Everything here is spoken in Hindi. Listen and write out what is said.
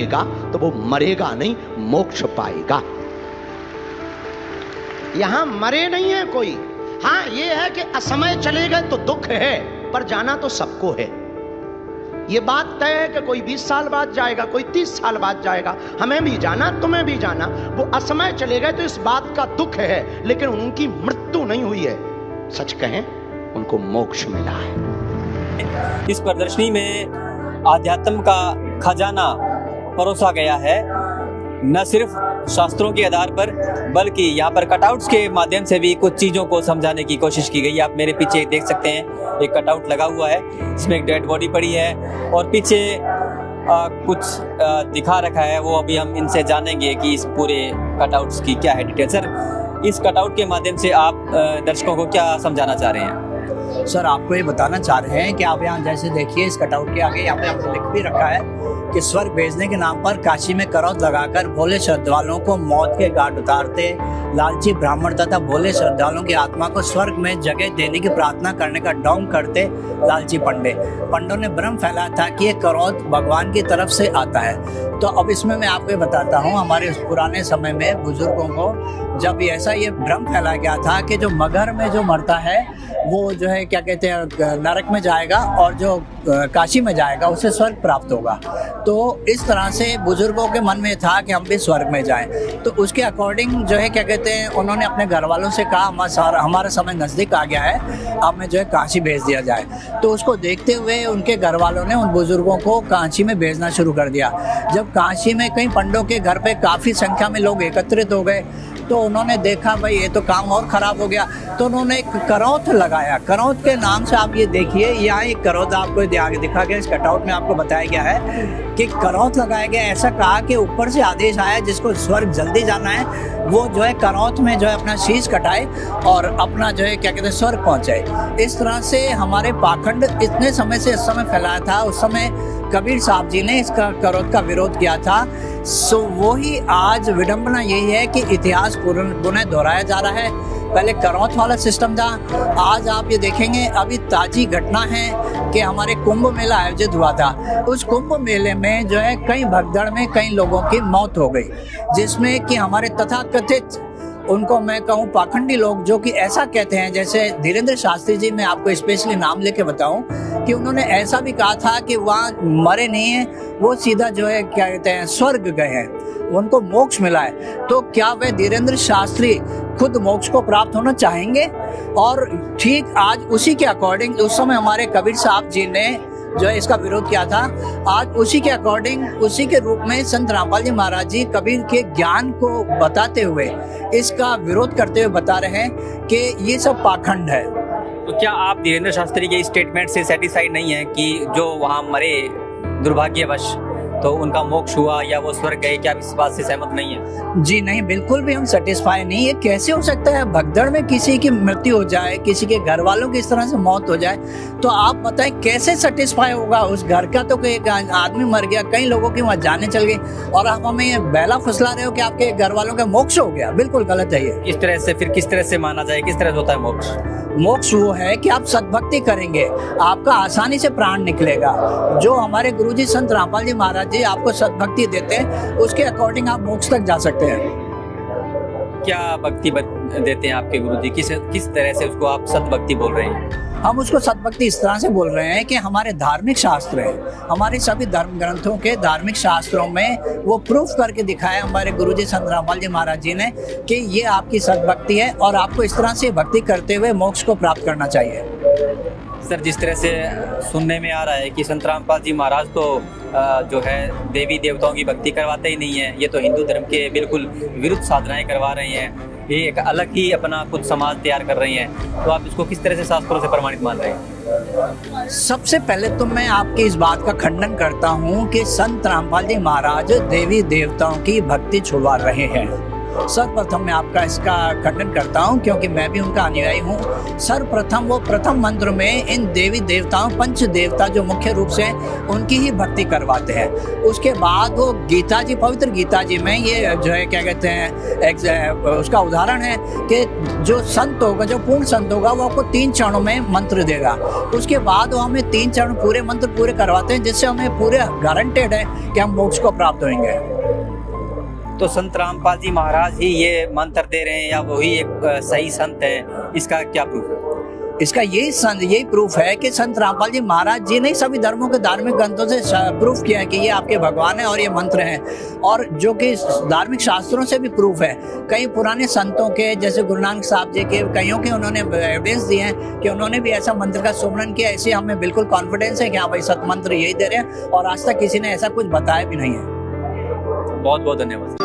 तो वो मरेगा नहीं, मोक्ष पाएगा। यहां मरे नहीं है कोई। हाँ, ये है कि असमय चले गए तो दुख है, पर जाना तो सबको है। ये बात तय है कि कोई 20 साल बाद जाएगा, कोई 30 साल बाद जाएगा। हमें भी जाना, तुम्हें भी जाना। वो असमय चले गए तो इस बात का दुख है, लेकिन उनकी मृत्यु नहीं हुई है। सच कहें, उनको मोक्ष मिला है। इस प्रदर्शनी में आध्यात्म का खजाना परोसा गया है, न सिर्फ शास्त्रों के आधार पर, बल्कि यहाँ पर कटआउट्स के माध्यम से भी कुछ चीज़ों को समझाने की कोशिश की गई। आप मेरे पीछे देख सकते हैं, एक कटआउट लगा हुआ है, इसमें एक डेड बॉडी पड़ी है और पीछे कुछ दिखा रखा है। वो अभी हम इनसे जानेंगे कि इस पूरे कटआउट्स की क्या है डिटेल। सर, इस कटआउट के माध्यम से आप दर्शकों को क्या समझाना चाह रहे हैं? सर, आपको ये बताना चाह रहे हैं कि आप यहाँ जैसे देखिए, इस कटआउट के आगे यहाँ पे हमने लिख भी रखा है कि स्वर्ग भेजने के नाम पर काशी में करौत लगाकर भोले श्रद्धालुओं को मौत के घाट उतारते लालची ब्राह्मण तथा भोले श्रद्धालुओं की आत्मा को स्वर्ग में जगह देने की प्रार्थना करने का ढोंग करते लालची पंडों ने भ्रम फैलाया था कि ये करौत भगवान की तरफ से आता है। तो अब इसमें मैं आपको बताता हूँ, हमारे पुराने समय में बुजुर्गों को जब ऐसा ये भ्रम फैलाया गया था कि जो मगर में जो मरता है वो जो है क्या कहते हैं नरक में जाएगा, और जो काशी में जाएगा उसे स्वर्ग प्राप्त होगा। तो इस तरह से बुजुर्गों के मन में था कि हम भी स्वर्ग में जाएं। तो उसके अकॉर्डिंग जो है क्या कहते हैं, उन्होंने अपने घर वालों से कहा हमारा समय नज़दीक आ गया है, अब हमें जो है काशी भेज दिया जाए। तो उसको देखते हुए उनके घर वालों ने उन बुजुर्गों को काशी में भेजना शुरू कर दिया। जब काशी में कई पंडों के घर पे काफ़ी संख्या में लोग एकत्रित हो गए तो उन्होंने देखा भाई ये तो काम और ख़राब हो गया। तो उन्होंने एक करौत लगाया। करौत के नाम से आप ये देखिए, यहाँ एक करौत आपको आगे दिखा गया, इस कटआउट में आपको बताया गया है कि करौत लगाया गया। ऐसा कहा कि ऊपर से आदेश आया जिसको स्वर्ग जल्दी जाना है वो जो है करौत में जो है अपना शीश कटाए और अपना जो है क्या कहते हैं स्वर्ग पहुँचाए। इस तरह से हमारे पाखंड इतने समय से इस समय फैलाया था। उस समय कबीर साहब जी ने इसका करौत का विरोध किया था। सो वही आज विडंबना यही है कि इतिहास पुनः दोहराया जा रहा है। पहले करौत वाला सिस्टम था, आज आप ये देखेंगे अभी ताजी घटना है कि हमारे कुंभ मेला आयोजित हुआ था। उस कुंभ मेले में जो है कई भगदड़ में कई लोगों की मौत हो गई, जिसमें कि हमारे तथाकथित उनको मैं कहूँ पाखंडी लोग जो कि ऐसा कहते हैं, जैसे धीरेन्द्र शास्त्री जी, मैं आपको स्पेशली नाम लेके बताऊं कि उन्होंने ऐसा भी कहा था कि वहाँ मरे नहीं हैं, वो सीधा जो है क्या कहते हैं स्वर्ग गए हैं, उनको मोक्ष मिला है। तो क्या वे धीरेन्द्र शास्त्री खुद मोक्ष को प्राप्त होना चाहेंगे? और ठीक आज उसी के अकॉर्डिंग उस समय हमारे कबीर साहब जी ने जो है इसका विरोध किया था। आज उसी के अकॉर्डिंग, उसी के रूप में संत रामपाल जी महाराज जी कबीर के ज्ञान को बताते हुए इसका विरोध करते हुए बता रहे हैं कि ये सब पाखंड है। तो क्या आप धीरेन्द्र शास्त्री के स्टेटमेंट से सेटिस्फाइड नहीं है कि जो वहाँ मरे दुर्भाग्यवश तो उनका मोक्ष हुआ या वो स्वर्ग गए? क्या आप इस बात से सहमत नहीं है? जी नहीं, बिल्कुल भी हम सेटिस्फाई नहीं। ये कैसे हो सकता है? भगदड़ में किसी की मृत्यु हो जाए, किसी के घर वालों की इस तरह से मौत हो जाए, तो आप बताएं कैसे सेटिस्फाई होगा? उस घर का तो कोई आदमी मर गया, कई लोगों की वहाँ जाने चल गई, और आप हमें ये बहला फुसला रहे हो कि आपके घर वालों का मोक्ष हो गया। बिल्कुल गलत है ये। इस तरह से फिर किस तरह से माना जाए, किस तरह से होता है मोक्ष? मोक्ष वो है कि आप सद्भक्ति करेंगे, आपका आसानी से प्राण निकलेगा। जो हमारे गुरुजी संत रामपाल जी महाराज जी आपको सद्भक्ति देते हैं, उसके अकॉर्डिंग आप मोक्ष तक जा सकते हैं। क्या भक्ति देते हैं आपके गुरुजी? किस तरह से उसको आप सद्भक्ति बोल रहे हैं? हम उसको सद्भक्ति इस तरह से बोल रहे हैं कि हमारे धार्मिक शास्त्र हैं, हमारे सभी धर्म ग्रंथों के धार्मिक शास्त्रों में वो प्रूफ करके दिखाया हमारे गुरुजी संत रामपाल जी महाराज जी ने कि ये आपकी सद्भक्ति है और आपको इस तरह से भक्ति करते हुए मोक्ष को प्राप्त करना चाहिए। सर, जिस तरह से सुनने में आ रहा है कि संत रामपाल जी महाराज तो जो है देवी देवताओं की भक्ति करवाते ही नहीं है, ये तो हिंदू धर्म के बिल्कुल विरुद्ध साधनाएं करवा रहे हैं, ये एक अलग ही अपना कुछ समाज तैयार कर रही हैं। तो आप इसको किस तरह से शास्त्रों से प्रमाणित मान रहे हैं? सबसे पहले तो मैं आपकी इस बात का खंडन करता हूँ कि संत रामपाल जी महाराज देवी देवताओं की भक्ति छुड़वा रहे हैं। सर्वप्रथम मैं आपका इसका खंडन करता हूँ, क्योंकि मैं भी उनका अनुयायी हूँ। सर्वप्रथम वो प्रथम मंत्र में इन देवी देवताओं, पंच देवता जो मुख्य रूप से उनकी ही भक्ति करवाते हैं। उसके बाद वो गीता जी, पवित्र गीता जी में ये जो है क्या कहते हैं, उसका उदाहरण है कि जो संत होगा, जो पूर्ण संत होगा, वो आपको 3 चरणों में मंत्र देगा। उसके बाद वो हमें 3 चरण पूरे मंत्र पूरे करवाते हैं, जिससे हमें पूरे गारंटेड है कि हम मोक्ष को प्राप्त होंगे। तो संत रामपाल जी महाराज ही ये मंत्र दे रहे हैं या वही एक सही संत है, इसका क्या प्रूफ है? इसका यही प्रूफ है कि संत रामपाल जी महाराज जी ने सभी धर्मों के धार्मिक ग्रंथों से प्रूफ किया है कि ये आपके भगवान है और ये मंत्र हैं, और जो कि धार्मिक शास्त्रों से भी प्रूफ है। कई पुराने संतों के, जैसे गुरु नानक साहब जी के, कईयों के उन्होंने एविडेंस दिए हैं कि उन्होंने भी ऐसा मंत्र का सुमरन किया। ऐसे हमें बिल्कुल कॉन्फिडेंस है कि हाँ भाई सतमंत्र यही दे रहे हैं, और आज तक किसी ने ऐसा कुछ बताया भी नहीं है। बहुत बहुत धन्यवाद।